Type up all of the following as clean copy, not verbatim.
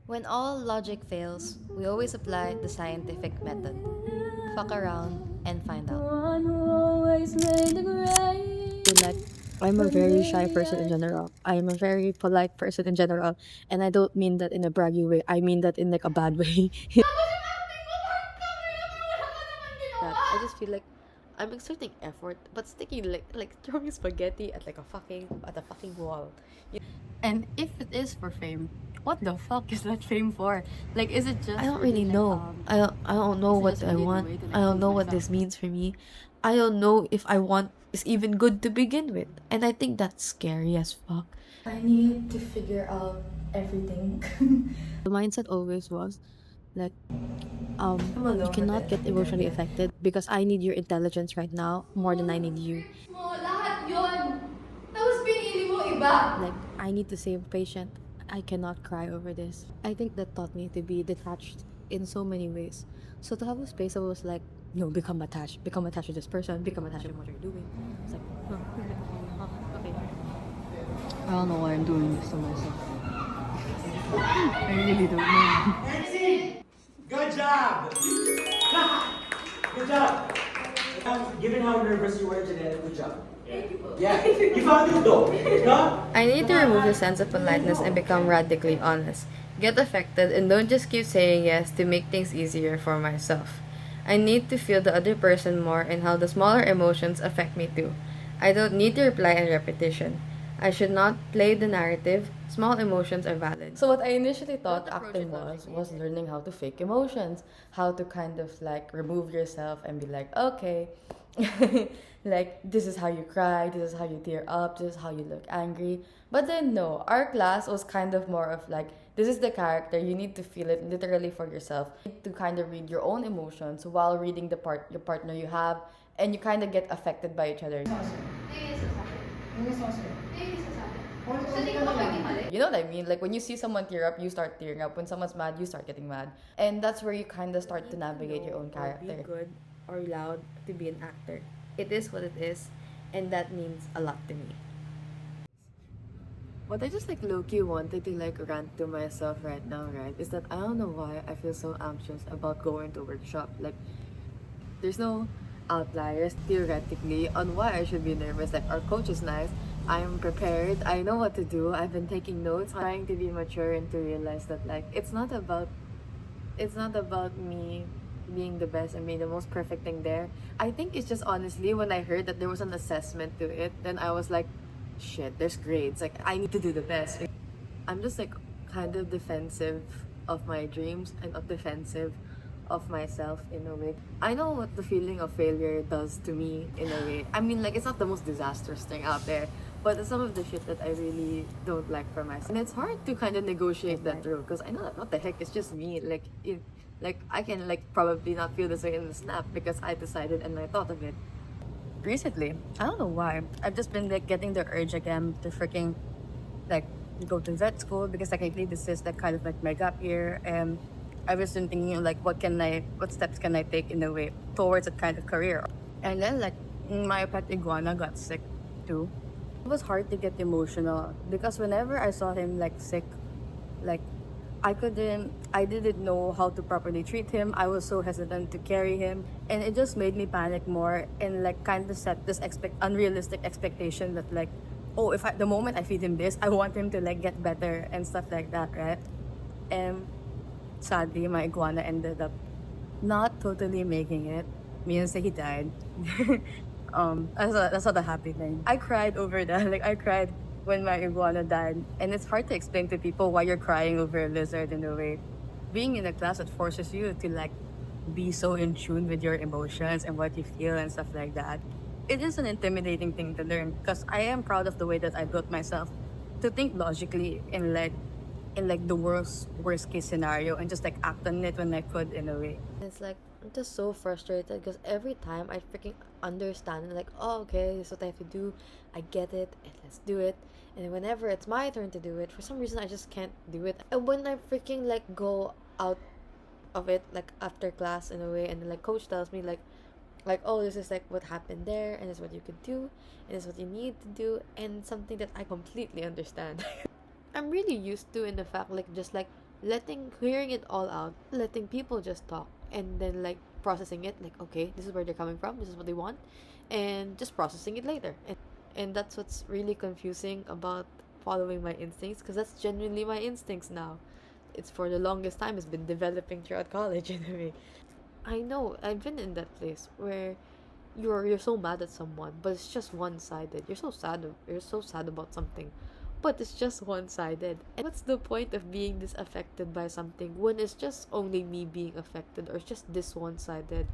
When all logic fails, we always apply the scientific method. Fuck around and find out. Like I'm a very shy person in general. I am a very polite person in general, and I don't mean that in a braggy way. I mean that in like a bad way. That I just feel like I'm exerting effort, but sticking like throwing spaghetti at like a fucking wall. And if it is for fame, what the fuck is that fame for? Like, is it just I don't really really like know. I don't know is it what just I really the want. way to I like don't prove know what myself? this means for me. I don't know if I want is even good to begin with. And I think that's scary as fuck. I need to figure out everything. The mindset always was like I'm you alone with cannot it. get emotionally affected because I need your intelligence right now more than I need you. Mo, lahat yun. Tapos pinili mo iba. Like I need to save patient. I cannot cry over this. I think that taught me to be detached in so many ways. So to have a space, I was like, no, become attached to this person, become attached to what you're doing. It's like, okay. I don't know why I'm doing this to myself. I really don't know. Good job! Good job! Given how nervous you were, Janelle, good job. Yeah, you found it though. No? I need to remove the sense of politeness and become radically honest. Get affected and don't just keep saying yes to make things easier for myself. I need to feel the other person more and how the smaller emotions affect me too. I don't need to reply in repetition. I should not play the narrative. Small emotions are valid. So what I initially thought acting was learning how to fake emotions, how to kind of like remove yourself and be like, okay, like this is how you cry, this is how you tear up, this is how you look angry. But then no, our class was kind of more of like this is the character, you need to feel it literally for yourself. You need to kind of read your own emotions while reading the part your partner you have, and you kind of get affected by each other. You know what I mean? Like when you see someone tear up, you start tearing up. When someone's mad, you start getting mad. And that's where you kind of start to navigate your own character. Be good or loud to be an actor. It is what it is, and that means a lot to me. What I just like low-key wanted to like rant to myself right now, right, is that I don't know why I feel so anxious about going to workshop. Like there's no outliers theoretically on why I should be nervous. Like our coach is nice. I'm prepared. I know what to do. I've been taking notes, trying to be mature and to realize that like it's not about me being the best and being the most perfect thing there. I think it's just honestly when I heard that there was an assessment to it, then I was like, shit, there's grades. Like I need to do the best. I'm just like kind of defensive of my dreams and of defensive of myself in a way. I know what the feeling of failure does to me in a way. I mean, like it's not the most disastrous thing out there, but it's some of the shit that I really don't like for myself. And it's hard to kind of negotiate that through because I know that what the heck, it's just me. Like I can like probably not feel this way in the snap because I decided and I thought of it recently. I don't know why. I've just been like getting the urge again to freaking like go to vet school because technically this is like kind of like my gap year, and I was been thinking like what steps can I take in a way towards a kind of career. And then like my pet iguana got sick too. It was hard to get emotional because whenever I saw him like sick, like I didn't know how to properly treat him. I was so hesitant to carry him, and it just made me panic more and like kind of set this unrealistic expectation that like, oh, if the moment I feed him this, I want him to like get better and stuff like that, right? And sadly, my iguana ended up not totally making it. Means that he died. That's not a happy thing. I cried over that. Like I cried when my iguana died, and it's hard to explain to people why you're crying over a lizard in a way. Being in a class that forces you to like be so in tune with your emotions and what you feel and stuff like that. It is an intimidating thing to learn because I am proud of the way that I built myself to think logically in like the worst case scenario and just like act on it when I could in a way. It's like I'm just so frustrated because every time I freaking understand, like, oh, okay, this is what I have to do. I get it, and let's do it. And whenever it's my turn to do it, for some reason I just can't do it. And when I freaking like go out of it, like after class in a way, and then like coach tells me like oh, this is like what happened there, and this is what you could do, and this is what you need to do, and something that I completely understand. I'm really used to in the fact like just like Hearing it all out, letting people just talk, and then like processing it, like, okay, this is where they're coming from, this is what they want, and just processing it later. And that's what's really confusing about following my instincts, because that's genuinely my instincts now. It's for the longest time, it's been developing throughout college anyway. I know I've been in that place where you're so mad at someone, but it's just one sided. You're so sad about something, but it's just one sided. And what's the point of being this affected by something when it's just only me being affected, or it's just this one sided?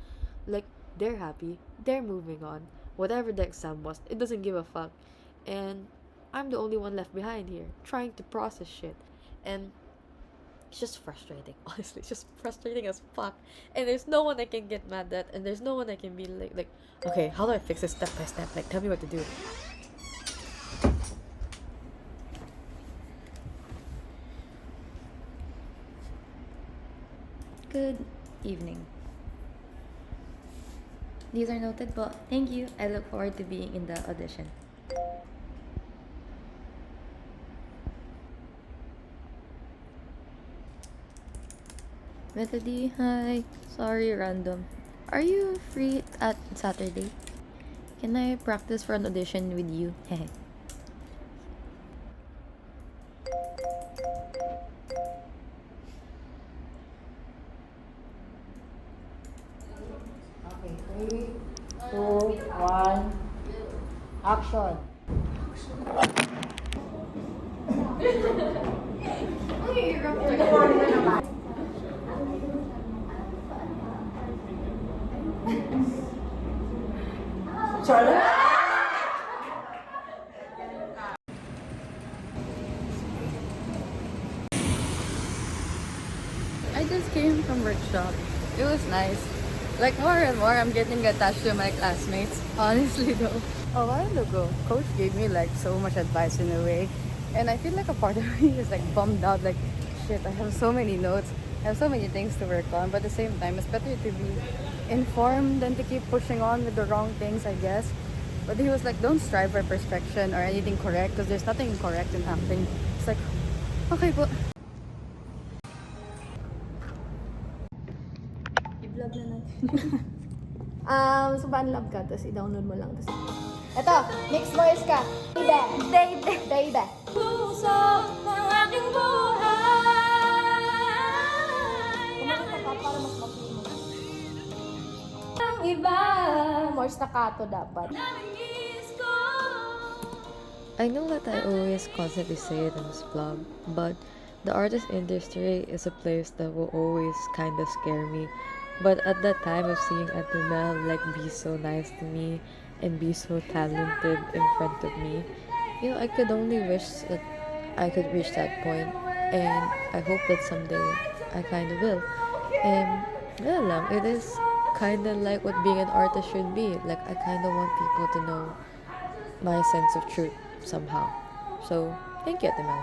Like, they're happy, they're moving on. Whatever the exam was, it doesn't give a fuck. And I'm the only one left behind here, trying to process shit. And it's just frustrating. Honestly, it's just frustrating as fuck. And there's no one I can get mad at, and there's no one I can be like, okay, how do I fix this step by step? Like, tell me what to do. Good evening. These are noted, but thank you. I look forward to being in the audition. Melody, hi. Sorry, random. Are you free at Saturday? Can I practice for an audition with you? Hehe. Okay, 3, 2, 1, action. I just came from workshop. It was nice. Like, more and more, I'm getting attached to my classmates. Honestly, though. A while ago, coach gave me like so much advice in a way. And I feel like a part of me is like bummed out. Like, shit, I have so many notes. I have so many things to work on. But at the same time, it's better to be informed than to keep pushing on with the wrong things, I guess. But he was like, don't strive for perfection or anything correct, because there's nothing correct in acting. It's like, okay po. I-vlog na natin. So love ka, tapos i-download mo lang. Tapos, eto, mixed voice ka. Baby. Baby. Puso ng aking buhay. Kumakanta ka para mas mapili mo. Ang iba. More staccato dapat. I know that I always constantly say it in this vlog, but the artist industry is a place that will always kind of scare me. But at that time of seeing Janelle like be so nice to me and be so talented in front of me, you know, I could only wish that I could reach that point, and I hope that someday I kind of will. And yeah, lang, it is kind of like what being an artist should be. Like, I kind of want people to know my sense of truth somehow. So thank you, Janelle.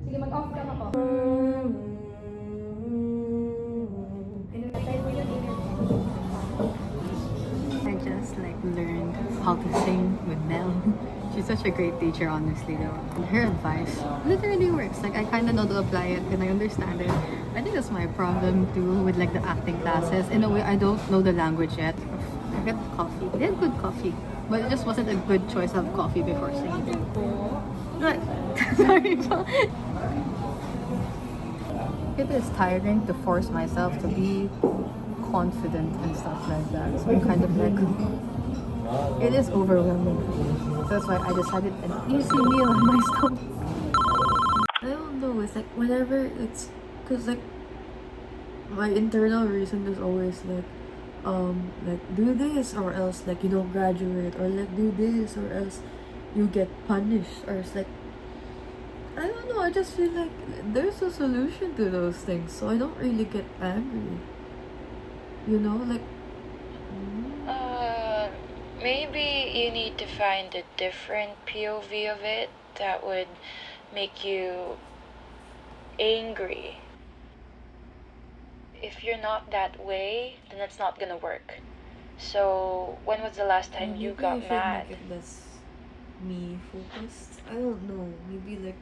Sige, mag-off ka ako. I just like learned how to sing with Mel. She's such a great teacher, honestly, though. And her advice literally works. Like, I kind of know to apply it and I understand it. I think that's my problem too with like the acting classes. In a way, I don't know the language yet. I get coffee. They had good coffee, but it just wasn't a good choice of coffee before singing. Right. Sorry. It is tiring to force myself to be confident and stuff like that. So I'm kind of like, it is overwhelming. That's why I decided an easy meal on my stomach. I don't know, it's like whenever it's, cause like my internal reason is always like do this or else like you don't graduate, or like do this or else you get punished, or it's like, I don't know, I just feel like there's a solution to those things, so I don't really get angry. You know, like, maybe you need to find a different POV of it that would make you angry if you're not that way, then it's not gonna work. So, when was the last time you Maybe I got should mad? make it less me focused. I don't know. Maybe like.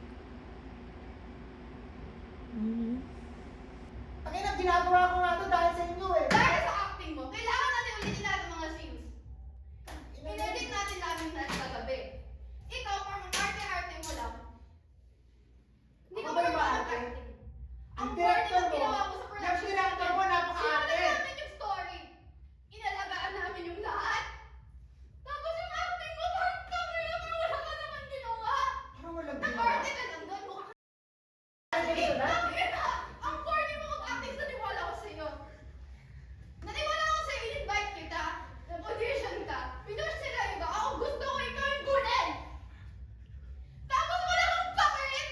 Ang ina, ginagawa ko nga to dahil sa inyo eh. Dahil sa acting mo, kailangan natin ulitin natin mga scenes. Inedit natin namin na sa gabi. Ikaw, parang arte-arte mo lang. Hindi ka Ako ba ba yung maarte? acting? Ang Ang corny director ng mo, ginawa mo sa production. yung director mo, napaka-arte. Sinulat namin yung story. Inalagaan namin yung lahat. Tapos yung acting mo, parang tangina, pero wala ka naman ginawa. Parang walang Nag-arte ka lang doon, mukha ka. Tangina! Ang corny mo mag-acting, naniwala ko sa'yo. Naniwala ko sa'yo, in-invite kita. Nag-audition ka. Pinush sila iba. Ako gusto ko ikaw yung kunin. Tapos wala kang pakilit.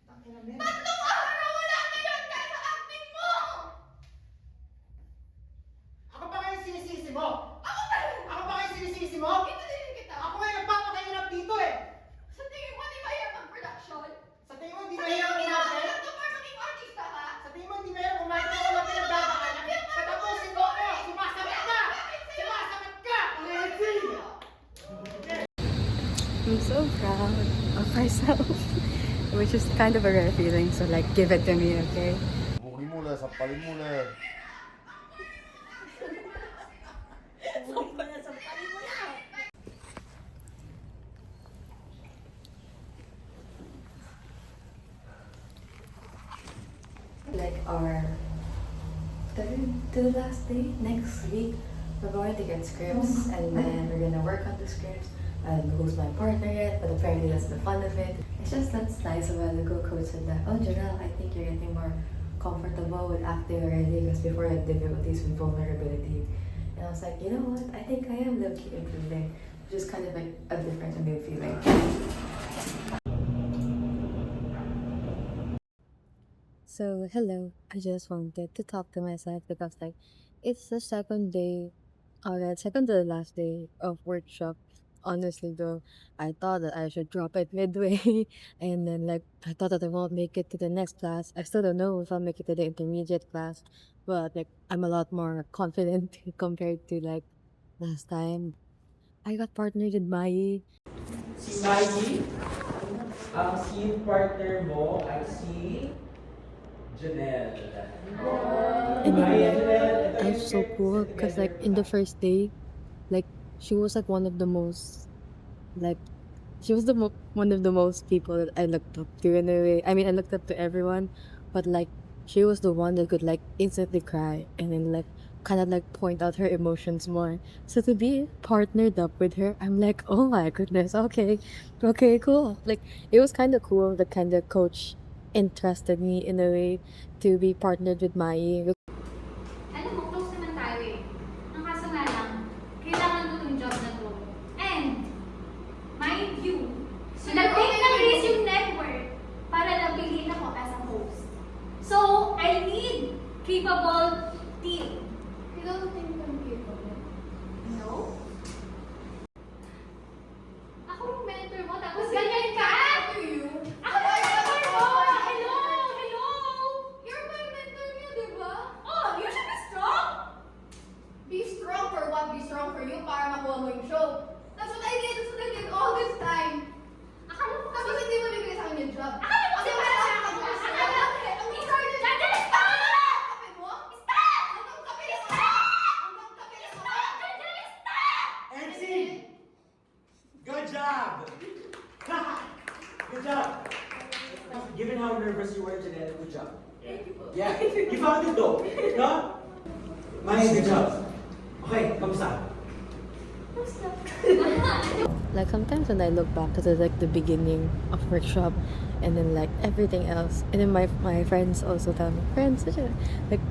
Tangina, men. Tatlong araw wala na yun dahil sa acting mo. Ako pa kayo sinisisi mo? Ako ba? Ako pa kayo sinisisi mo? Intindihin kita. Ako nga nagpapakahirap dito eh. Sa tingin mo, di mahirap ang production? Sa tingin mo, hindi Sa tingin mahirap mo, ginawa ko umarte? lang to para maging artista ka? Sa tingin mo, hindi mahirap umarte? Ako lang pinagdadaanan. Patapusin mo ako! Sumasagot ka! Sumasagot ka! I'm so proud of myself. Which is kind of a rare feeling, so like, give it to me, okay? Bukin mo lang, sampalin mo lang. Like our third to the last day next week, we're going to get scripts and then we're gonna work on the scripts. I don't know who's my partner yet, but apparently that's the fun of it. It's just that's nice. A while ago, coach said that, oh Janelle, I think you're getting more comfortable with acting already because before you had difficulties with vulnerability. And I was like, you know what? I think I am low-key improving, which is kind of like a different and new feeling. So, hello. I just wanted to talk to myself because, like, it's the second day, alright, second to the last day of workshop. Honestly, though, I thought that I should drop it midway, and then, like, I thought that I won't make it to the next class. I still don't know if I'll make it to the intermediate class, but, like, I'm a lot more confident compared to, like, last time. I got partnered with Mai. Si Maggie, ang scene partner mo ay si Janelle. And then, Hi, like, Janelle. I was so cool because, like, in the first day, like, she was like one of the most, like, she was one of the most people that I looked up to in a way. I mean, I looked up to everyone, but like, she was the one that could like instantly cry and then like kind of like point out her emotions more. So to be partnered up with her, I'm like, oh my goodness, okay, cool. Like, it was kind of cool that kind of coach entrusted me in a way to be partnered with Mai. Alam mo, close naman tayo eh. Ang kaso nga lang, kailangan ko itong job na to. And, mind you, nag-take ng risk yung network para napiliin ako as a host. So, I need capable team. You don't think I'm capable? No? Ako yung mentor mo, tapos ganyan ka? To you? Ako yung mentor mo! Hello! Hello! You're my mentor niya, di ba? Oh, you should be strong! Be strong for what? Be strong for you para makuha mo yung show. That's what I did. That's what I did all this time. Akala mo kasi... Tapos hindi mo bibigay sa akin yung job. Akala mo kasi Kasi para wala sa kang akin. gusto. Akala mo... Janelle, stop! Kapit mo? Stop! Hanggang kapilis mo? Hanggang kapilis mo? Janelle, stop! And scene! Good job! Good job! Given how nervous you were, Janelle, good job. Yeah, you found it though. No? Maya, good job. Okay, kamusta? Like sometimes when I look back to the, like the beginning of workshop and then like everything else, and then my friends also tell me,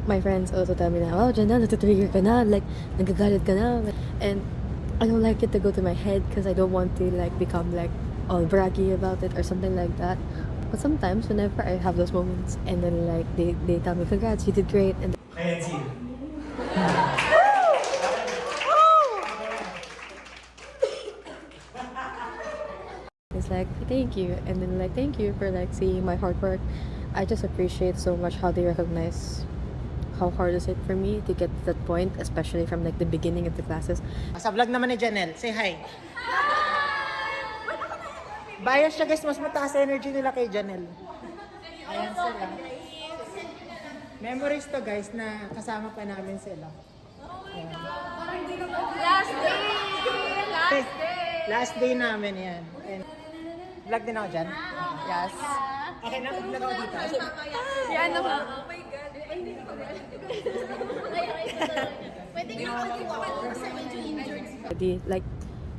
my friends also tell me na, oh Janelle, natitrigger ka na, like nagagalit ka na, and I don't like it to go to my head because I don't want to like become like all braggy about it or something like that. But sometimes whenever I have those moments and then like they tell me congrats, you did great, and Okay, and scene. it's like thank you, and then like thank you for like seeing my hard work. I just appreciate so much how they recognize how hard is it for me to get to that point, especially from like the beginning of the classes. Sa vlog naman ni Janelle, say hi. Bias siya guys, mas mataas energy nila kay Janelle. Ayan sila. Memories to guys na kasama pa namin sila. Ayan. Last day namin yan. And, vlog din ako dyan? Yes. Okay na, vlog ako dito. Yan naman. Like,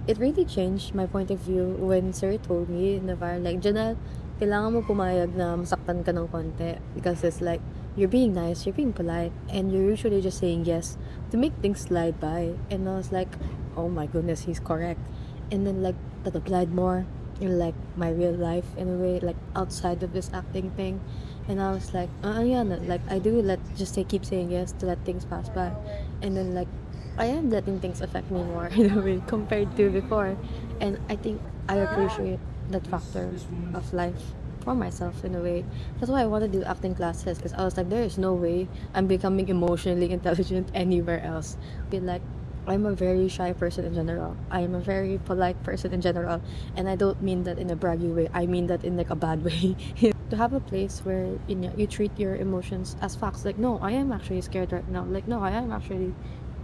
it really changed my point of view when Sir told me na parang like, Janelle, kailangan mo pumayag na masaktan ka ng konti because it's like, you're being nice, you're being polite, and you're usually just saying yes to make things slide by. And I was like, oh my goodness, he's correct. And then like, that applied more in like my real life in a way, like outside of this acting thing. And I was like, yeah, like I do keep saying yes to let things pass by. And then like, I am letting things affect me more in a way compared to before. And I think I appreciate that factor of life for myself in a way. That's why I want to do acting classes, because I was like, there is no way I'm becoming emotionally intelligent anywhere else. Be like, I'm a very shy person in general. I am a very polite person in general. And I don't mean that in a braggy way. I mean that in like a bad way. To have a place where you treat your emotions as facts. Like, no, I am actually scared right now. Like, no, I am actually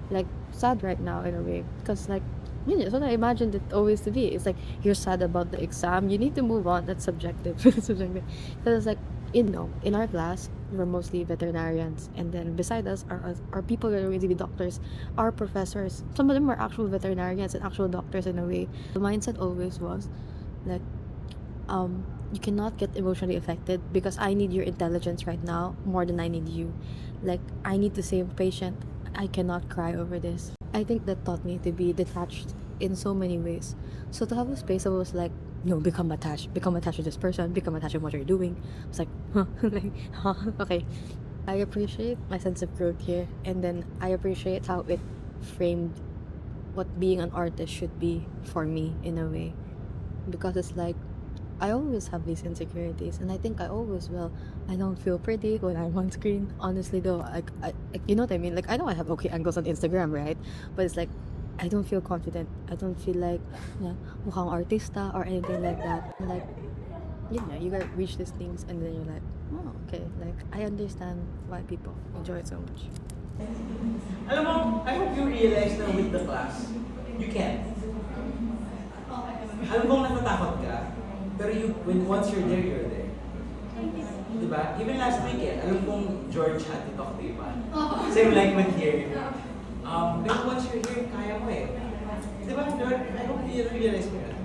like sad right now in a way. Because like, that's what I imagined it always to be. It's like, you're sad about the exam. You need to move on. That's subjective. Subjective. Because it's like, in our class, we're mostly veterinarians, and then beside us are people that are really doctors, are professors. Some of them are actual veterinarians and actual doctors in a way. The mindset always was like, you cannot get emotionally affected because I need your intelligence right now more than I need you. Like, I need to save a patient. I cannot cry over this. I think that taught me to be detached in so many ways. So to have a space that was like, no, become attached to this person, become attached to what you're doing. It's like, huh, like, huh, okay. I appreciate my sense of growth here, and then I appreciate how it framed what being an artist should be for me in a way. Because it's like, I always have these insecurities, and I think I always will. I don't feel pretty when I'm on screen. Honestly though, I you know what I mean? Like, I know I have okay angles on Instagram, right? But it's like, I don't feel confident. I don't feel like mukhang artista or anything like that. Like, you gotta reach these things, and then you're like, oh, okay. Like, I understand why people enjoy it so much. Alam mo, I hope you realize na with the class, you can. Alam mo, natatakot ka, pero once you're there. Diba? Even last weekend, alam kong George had to talk to you pa. Same like with here. Pero once you're here, kaya mo eh. Diba, George? I hope you realize mo yun.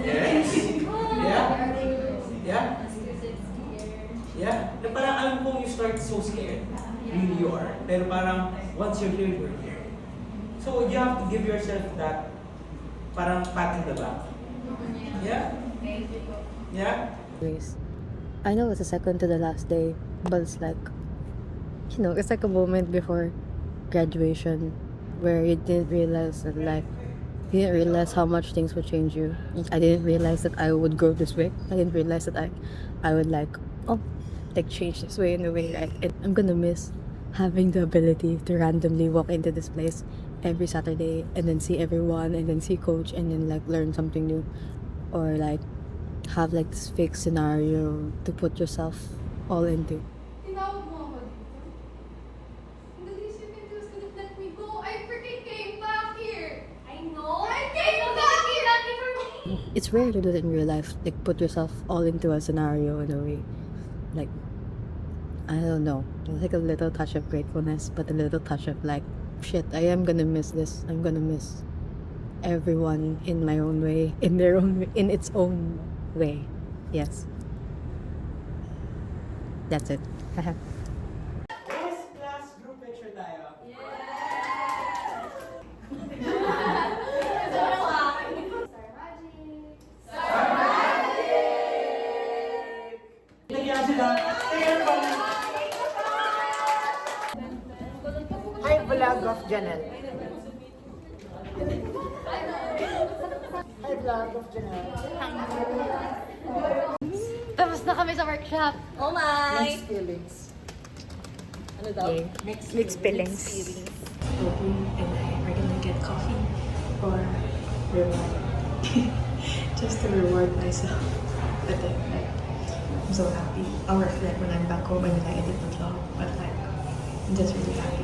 Yes? Yeah? Yeah? Yeah? Na parang alam kong you start so scared. Really you are. Pero parang once you're here, you're here. So you have to give yourself that parang pat in the back. Yeah? Yeah? I know it's the second to the last day, but it's like, it's like a moment before graduation where you didn't realize that you didn't realize how much things would change you. I didn't realize that I would grow this way. I didn't realize that I would change this way in a way. I'm gonna miss having the ability to randomly walk into this place every Saturday and then see everyone and then see coach and then like learn something new, or like have like this fake scenario to put yourself all into. Tinawag mo ako dito. The least you can do is to let me go. I freaking came back here. I know. I came back here. Lucky for me. It's rare to do that in real life, like put yourself all into a scenario in a way. Like, I don't know, it's like a little touch of gratefulness, but a little touch of like, shit, I am gonna miss this. I'm gonna miss everyone in my own way, in its own way. Yes. That's it. Yes, class group picture tayo. Nagyan sila. Hi, vlog of Janelle. Hi, love of Janelle. Tapos na kami sa workshop. Oh my! Mixed feelings. Ano daw? Mixed feelings. Toby and I are gonna get coffee for reward. Just to reward myself. But then, like, I'm so happy. I'll reflect when I'm back home and when I edit the vlog. But like, I'm just really happy.